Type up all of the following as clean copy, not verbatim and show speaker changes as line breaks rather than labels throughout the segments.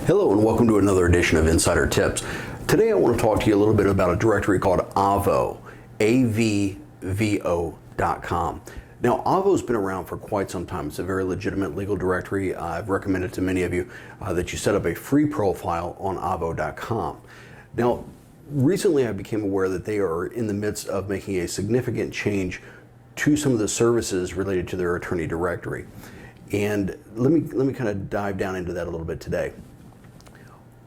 Hello and welcome to another edition of Insider Tips. Today I want to talk to you a little bit about a directory called Avvo, Avvo.com. Now Avvo's been around for quite some time. It's a very legitimate legal directory. I've recommended to many of you that you set up a free profile on Avvo.com. Now recently I became aware that they are in the midst of making a significant change to some of the services related to their attorney directory. And let me kind of dive down into that a little bit today.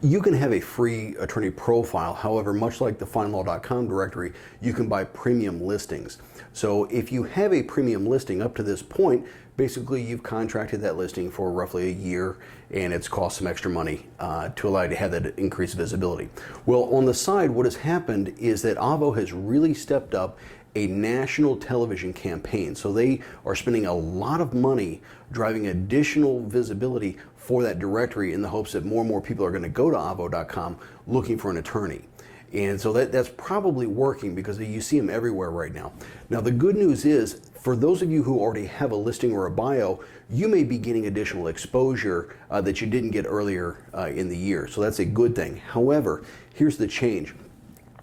You can have a free attorney profile. However, much like the FindLaw.com directory, you can buy premium listings. So if you have a premium listing up to this point, basically you've contracted that listing for roughly a year and it's cost some extra money to allow you to have that increased visibility. Well, on the side, what has happened is that Avvo has really stepped up a national television campaign. So they are spending a lot of money driving additional visibility for that directory in the hopes that more and more people are going to go to Avvo.com looking for an attorney. And so that's probably working because you see them everywhere right now. Now the good news is, for those of you who already have a listing or a bio, you may be getting additional exposure that you didn't get earlier in the year. So that's a good thing. However, here's the change.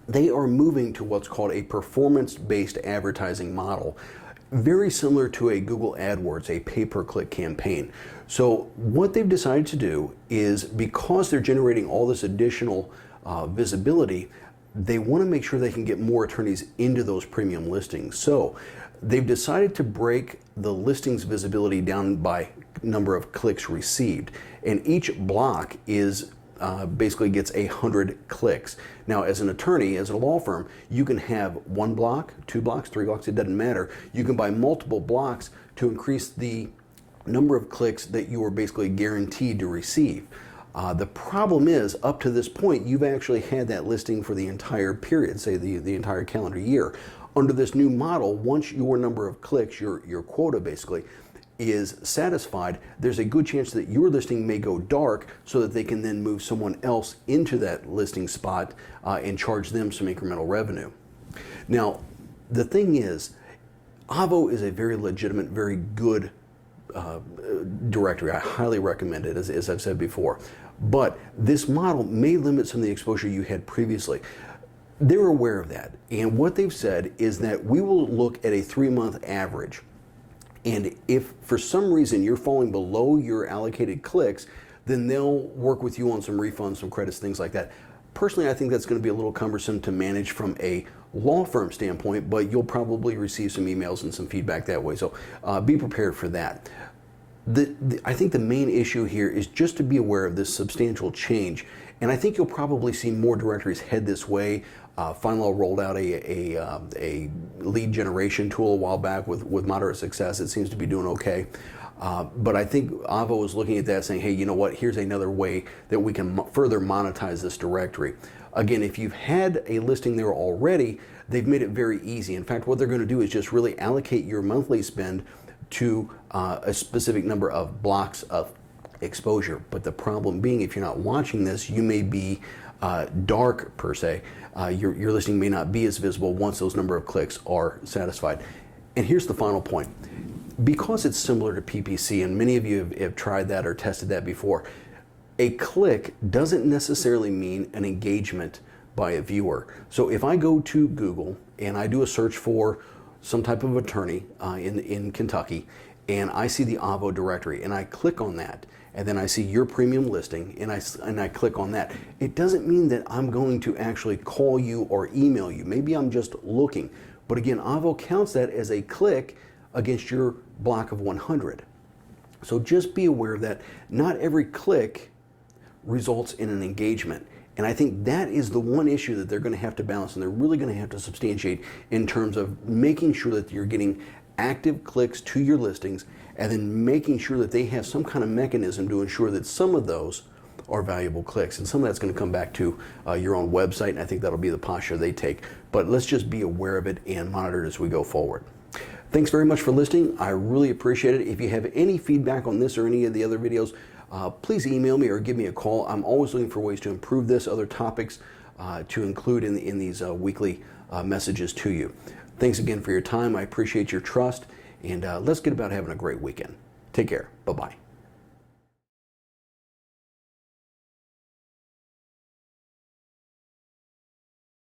They are moving to what's called a performance-based advertising model, very similar to a Google AdWords, a pay-per-click campaign. So what they've decided to do is, because they're generating all this additional visibility, they want to make sure they can get more attorneys into those premium listings. So they've decided to break the listings visibility down by number of clicks received, and each block is basically gets 100 clicks. Now, as an attorney, as a law firm, you can have 1 block, 2 blocks, 3 blocks, it doesn't matter. You can buy multiple blocks to increase the number of clicks that you are basically guaranteed to receive. The problem is, up to this point, you've actually had that listing for the entire period, say the entire calendar year. Under this new model, once your number of clicks, your quota basically, is satisfied, there's a good chance that your listing may go dark so that they can then move someone else into that listing spot and charge them some incremental revenue. Now, the thing is, Avvo is a very legitimate, very good directory. I highly recommend it, as I've said before. But this model may limit some of the exposure you had previously. They're aware of that. And what they've said is that we will look at a 3-month average. And if for some reason you're falling below your allocated clicks, then they'll work with you on some refunds, some credits, things like that. Personally, I think that's going to be a little cumbersome to manage from a law firm standpoint, but you'll probably receive some emails and some feedback that way. So be prepared for that. I think the main issue here is just to be aware of this substantial change. And I think you'll probably see more directories head this way. FindLaw rolled out a lead generation tool a while back with moderate success. It seems to be doing okay. But I think Avvo is looking at that saying, hey, you know what, here's another way that we can further monetize this directory. Again, if you've had a listing there already, they've made it very easy. In fact, what they're going to do is just really allocate your monthly spend to a specific number of blocks of exposure. But the problem being, if you're not watching this, you may be dark per se. Your listing may not be as visible once those number of clicks are satisfied. And here's the final point. Because it's similar to PPC, and many of you have tried that or tested that before, a click doesn't necessarily mean an engagement by a viewer. So if I go to Google and I do a search for some type of attorney in Kentucky, and I see the Avvo directory, and I click on that, and then I see your premium listing, and I click on that, it doesn't mean that I'm going to actually call you or email you. Maybe I'm just looking. But again, Avvo counts that as a click against your block of 100. So just be aware that not every click results in an engagement. And I think that is the one issue that they're going to have to balance, and they're really going to have to substantiate in terms of making sure that you're getting active clicks to your listings, and then making sure that they have some kind of mechanism to ensure that some of those are valuable clicks. And some of that's going to come back to your own website, and I think that'll be the posture they take. But let's just be aware of it and monitor it as we go forward. Thanks very much for listening. I really appreciate it. If you have any feedback on this or any of the other videos, please email me or give me a call. I'm always looking for ways to improve this, other topics to include in these weekly messages to you. Thanks again for your time. I appreciate your trust, and let's get about having a great weekend. Take care. Bye-bye.